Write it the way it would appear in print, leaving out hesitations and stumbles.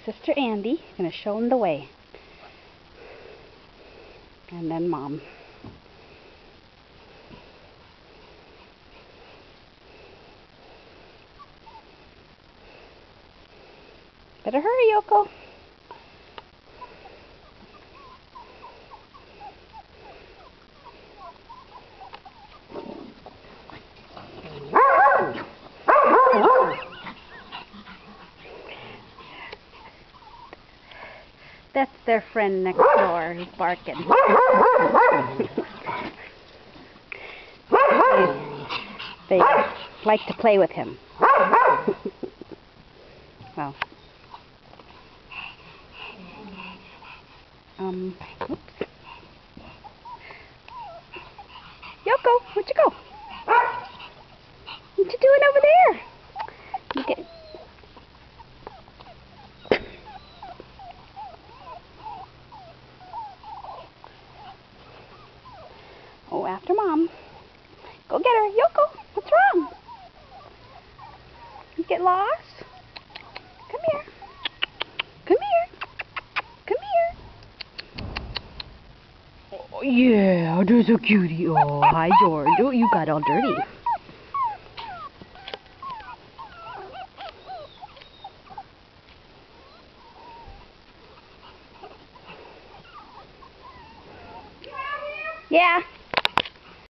sister Andy. Gonna show him the way. And then Mom. Better hurry, Yoko. That's their friend next door who's barking. They like to play with him. Well, oops. Yoko, where'd you go? What you doing over there? You get... Oh, after Mom. Go get her. Yoko, what's wrong? You get lost? Come here. Come here. Come here. Oh, yeah, there's a cutie. Oh, hi, George. Oh, you got all dirty. Yeah.